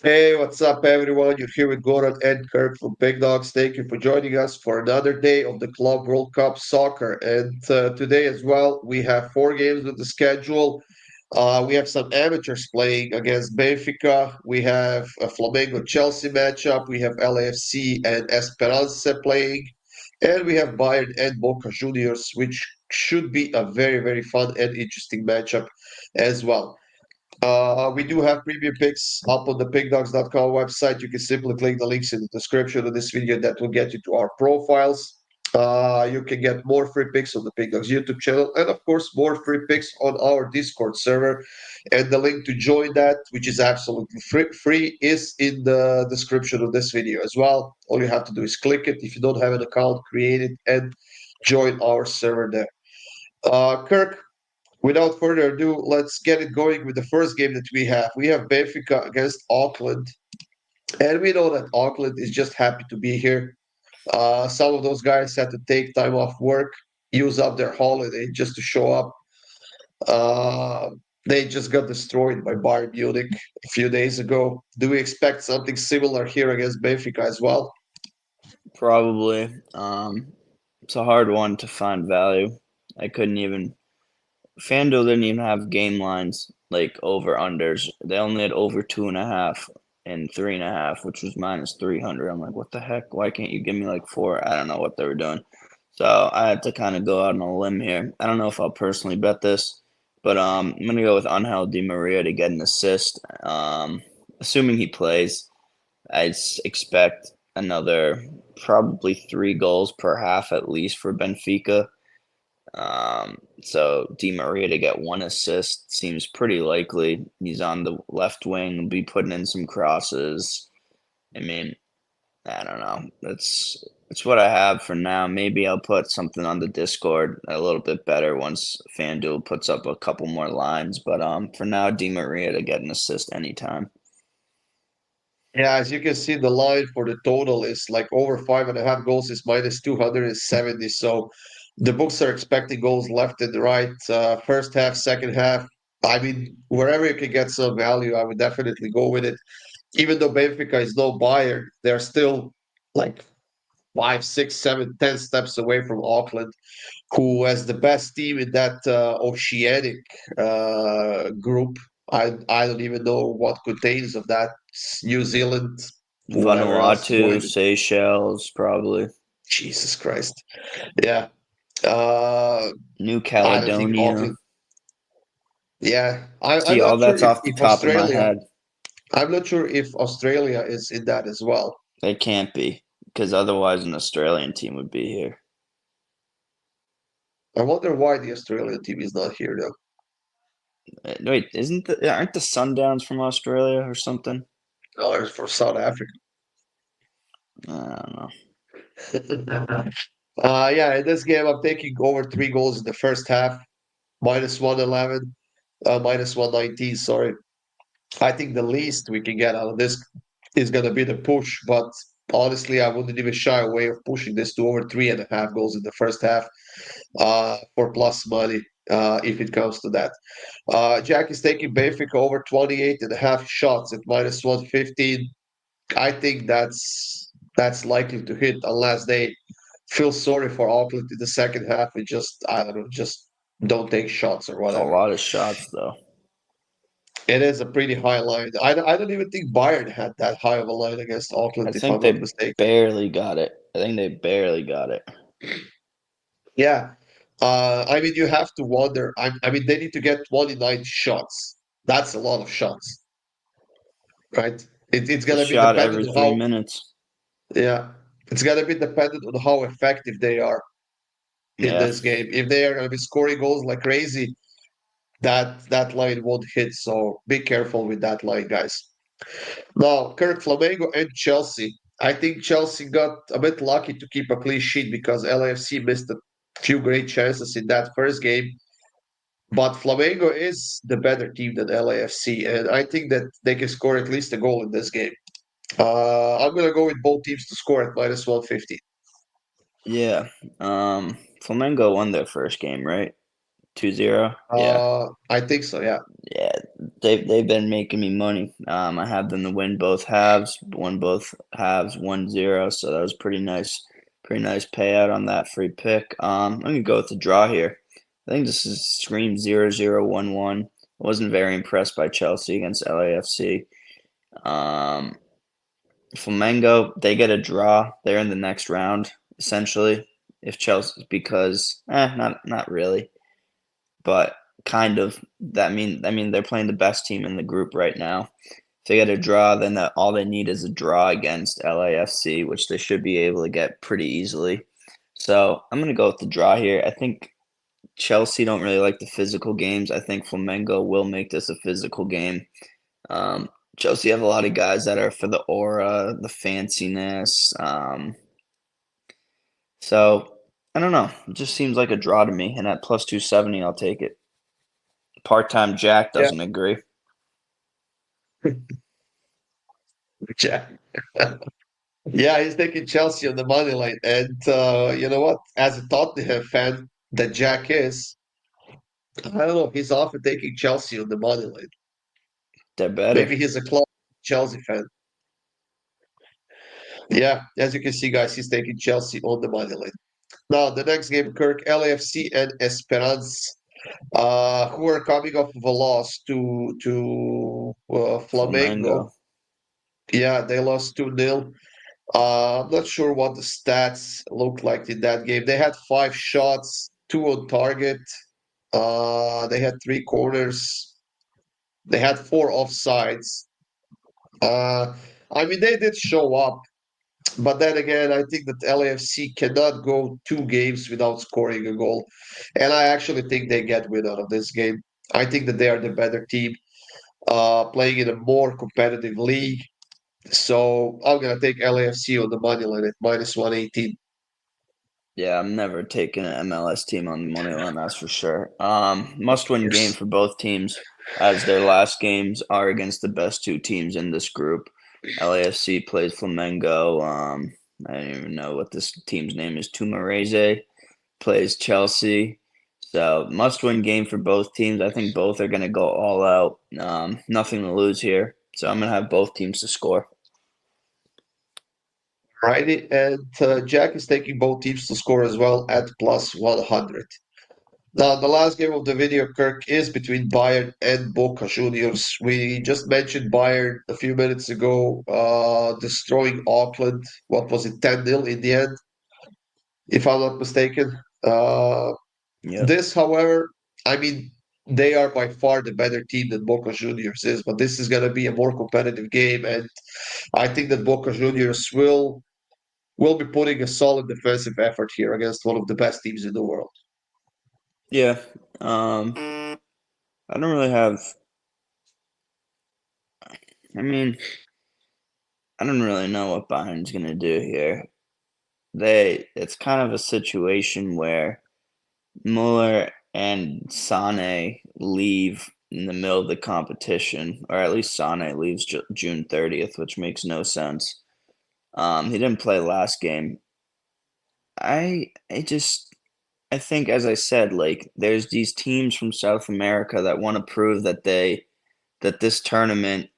Hey, what's up, everyone? You're here with Goran and Kirk from PickDawgz. Thank you for joining us for another day of the Club World Cup soccer. And today, as well, we have four games with the schedule. We have some amateurs playing against Benfica. We have a Flamengo Chelsea matchup. We have LAFC and Esperance playing. And we have Bayern and Boca Juniors, which should be a very, very fun and interesting matchup as well. We do have premium picks up on the pickdawgz.com website. You can simply click the links in the description of this video that will get you to our profiles. You can get more free picks on the PickDawgz YouTube channel, and of course, more free picks on our Discord server. And the link to join that, which is absolutely free, is in the description of this video as well. All you have to do is click it. If you don't have an account, create it and join our server there. Kirk, without further ado, let's get it going with the first game that we have. We have Benfica against Auckland, and we know that Auckland is just happy to be here. Some of those guys had to take time off work, use up their holiday just to show up. Uh, they just got destroyed by Bayern Munich a few days ago. Do we expect something similar here against Benfica as well? Probably. It's a hard one to find value. I couldn't even. FanDuel didn't even have game lines like over unders. They only had over 2.5 and 3.5, which was minus 300. I'm like, what the heck? Why can't you give me like four? I don't know what they were doing. So I had to kind of go out on a limb here. I don't know if I'll personally bet this, but I'm gonna go with Angel Di Maria to get an assist. Assuming he plays. Expect another probably 3 goals per half at least for Benfica. So Di Maria to get one assist seems pretty likely. He's on the left wing, be putting in some crosses. I mean, I don't know. That's what I have for now. Maybe I'll put something on the Discord a little bit better once FanDuel puts up a couple more lines. But for now, Di Maria to get an assist anytime. Yeah, as you can see, the line for the total is like over 5.5 goals is minus 270. So the books are expecting goals left and right, first half, second half. I mean, wherever you can get some value, I would definitely go with it. Even though Benfica is no buyer, they're still like 5, 6, 7, 10 steps away from Auckland, who has the best team in that oceanic group. I don't even know what contains of that. New Zealand, whatever else is Vanuatu, joining. Seychelles, probably. Jesus Christ. Yeah. Uh, New I don't think Caledonia. Auckland. Yeah. I'm See, all not sure that's if, off the if top of my Australia. head. I'm not sure if Australia is in that as well. They can't be, because otherwise an Australian team would be here. I wonder why the Australian team is not here though. Wait, aren't the Sundowns from Australia or something? No, it's for South Africa. I don't know. Yeah, in this game, I'm taking over 3 goals in the first half, minus 111, minus 119, sorry. I think the least we can get out of this is going to be the push, but honestly, I wouldn't even shy away of pushing this to over 3.5 goals in the first half for plus money if it comes to that. Jack is taking Benfica over 28.5 shots at minus 115. I think that's likely to hit unless they feel sorry for Auckland in the second half and just I don't know, just don't take shots or It's a whatever. lot of shots, though. It is a pretty high line. I don't even think Bayern had that high of a line against I Auckland, if think I'm not they mistaken. barely got it. I think they barely got it. Yeah. I mean, you have to wonder. I mean, they need to get 29 shots. That's a lot of shots, right? It's It's a gonna be shot dependent every on three how, minutes. yeah, it's gonna be dependent on how effective they are in Yeah. this game. If they are gonna be scoring goals like crazy, that line won't hit. So be careful with that line, guys. Now, Kirk, Flamengo and Chelsea. I think Chelsea got a bit lucky to keep a clean sheet because LAFC missed a few great chances in that first game. But Flamengo is the better team than LAFC, and I think that they can score at least a goal in this game. I'm gonna go with both teams to score at minus 150. Yeah. Flamengo won their first game, right? 2-0. Yeah. I think so. Yeah. Yeah. they've been making me money. I have them to win both halves, won both halves 1-0, so that was pretty nice payout on that free pick. I'm gonna go with the draw here. I think this is scream 0-0-1-1. I wasn't very impressed by Chelsea against LAFC. Um, Flamengo, they get a draw. They're in the next round, essentially. If Chelsea, because not really, but kind of. I mean they're playing the best team in the group right now. If they get a draw, then all they need is a draw against LAFC, which they should be able to get pretty easily. So I'm gonna go with the draw here. I think Chelsea don't really like the physical games. I think Flamengo will make this a physical game. Um, Chelsea have a lot of guys that are for the aura, the fanciness. So I don't know. It just seems like a draw to me, and at plus 270, I'll take it. Part-time Jack Yeah, doesn't agree. Jack. Yeah, he's taking Chelsea on the money line. And you know what? As a Tottenham fan that Jack is, I don't know. He's often taking Chelsea on the money line. They're better. Maybe he's a club Chelsea fan. Yeah, as you can see, guys, he's taking Chelsea on the money line. Now, the next game, Kirk, LAFC and Esperance, who are coming off of a loss to Flamengo. Flamengo. Yeah, they lost 2-0. I'm not sure what the stats looked like in that game. They had 5 shots, 2 on target. They had 3 corners. They had 4 offsides. Uh, I mean, they did show up, but then again, I think that LAFC cannot go 2 games without scoring a goal, and I actually think they get win out of this game. I think that they are the better team, playing in a more competitive league. So I'm gonna take LAFC on the money line at -118. Yeah, I'm never taking an MLS team on the money line, that's for sure. Must-win game Yes. for both teams, as their last games are against the best two teams in this group. LAFC plays Flamengo. I don't even know what this team's name is. Tumareze plays Chelsea. So must-win game for both teams. I think both are going to go all out. Nothing to lose here. So I'm going to have both teams to score. Righty, and Jack is taking both teams to score as well at +100. Now, the last game of the video, Kirk, is between Bayern and Boca Juniors. We just mentioned Bayern a few minutes ago, destroying Auckland. What was it, 10-0 in the end, if I'm not mistaken. Uh, Yep. this, however, I mean, they are by far the better team than Boca Juniors is, but this is going to be a more competitive game, and I think that Boca Juniors will be putting a solid defensive effort here against one of the best teams in the world. Yeah. I don't really have. I mean, I don't really know what Bayern's gonna do here. It's kind of a situation where Muller and Sane leave in the middle of the competition, or at least Sane leaves June 30th, which makes no sense. He didn't play last game. I just I think, as I said, like there's these teams from South America that want to prove that this tournament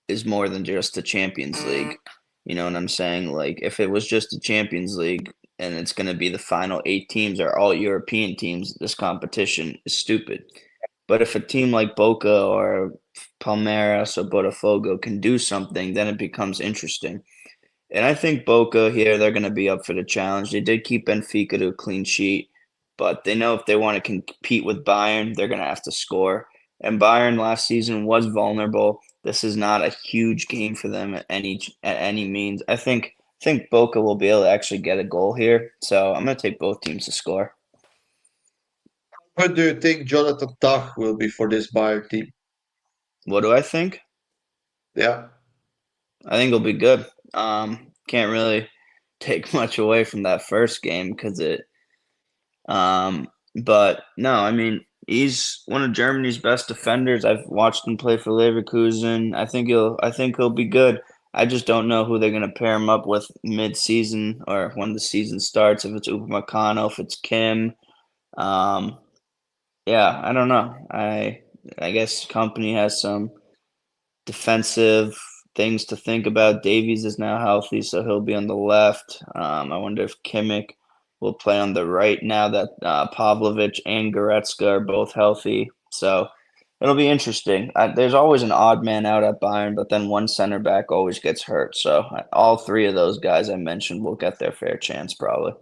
is more than just the Champions League. You know what I'm saying? Like if it was just the Champions League and it's going to be the final 8 teams are all European teams, this competition is stupid. But if a team like Boca or Palmeiras or Botafogo can do something, then it becomes interesting. And I think Boca here, they're going to be up for the challenge. They did keep Benfica to a clean sheet, but they know if they want to compete with Bayern, they're going to have to score. And Bayern last season was vulnerable. This is not a huge game for them at any means. I think Boca will be able to actually get a goal here. So I'm going to take both teams to score. What do you think Jonathan Tah will be for this Bayern team? What do I think? Yeah, I think it'll be good. Can't really take much away from that first game because but no, I mean, he's one of Germany's best defenders. I've watched him play for Leverkusen. I think he'll be good. I just don't know who they're gonna pair him up with mid-season or when the season starts. If it's Upamecano, if it's Kim. Um, yeah, I don't know. I guess company has some defensive things to think about. Davies is now healthy, so he'll be on the left. I wonder if Kimmich will play on the right now that Pavlovic and Goretzka are both healthy. So it'll be interesting. There's always an odd man out at Bayern, but then one center back always gets hurt. So all three of those guys I mentioned will get their fair chance probably.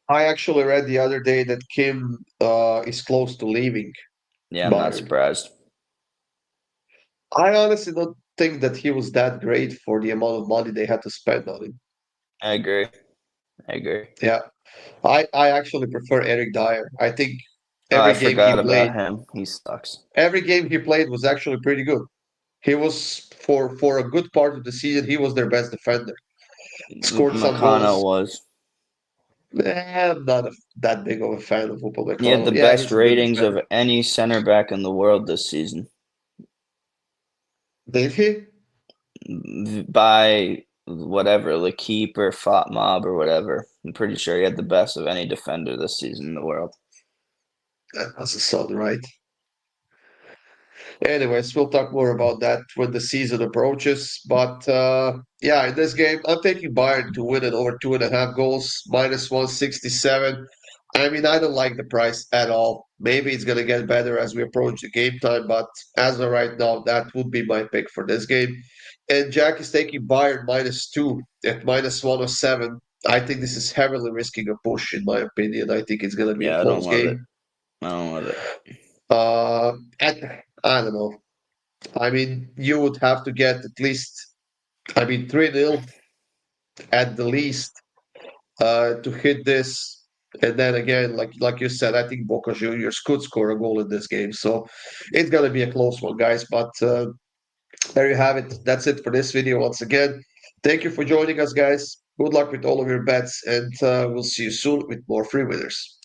I actually read the other day that Kim is close to leaving Yeah, I'm not Bayern. surprised. I honestly don't think that he was that great for the amount of money they had to spend on him. I agree. I agree. Yeah, I actually prefer Eric Dyer. I think Oh, I every game he forgot played, about him. He sucks. every game he played was actually pretty good. He was for a good part of the season, he was their best defender. Scored some McConnell goals. was. I'm not that big of a fan of Upal He had the McConnell. Yeah, best he's a good ratings of defender. any center back in the world this season Did he? by whatever, L'Equipe or FotMob or whatever. I'm pretty sure he had the best of any defender this season in the world. That doesn't sound right. Anyways, we'll talk more about that when the season approaches. But yeah, in this game, I'm taking Bayern to win it over 2.5 goals, minus 167. I mean, I don't like the price at all. Maybe it's going to get better as we approach the game time, but as of right now, that would be my pick for this game. And Jack is taking Bayern -2 at minus 107. I think this is heavily risking a push, in my opinion. I think it's going to be a Yeah, I don't close love it. game. I don't love it. I don't know. I mean, you would have to get at least, I mean, 3-0 at the least to hit this. And then again, like you said, I think Boca Juniors could score a goal in this game. So it's going to be a close one, guys. But there you have it. That's it for this video once again. Thank you for joining us, guys. Good luck with all of your bets, and we'll see you soon with more free winners.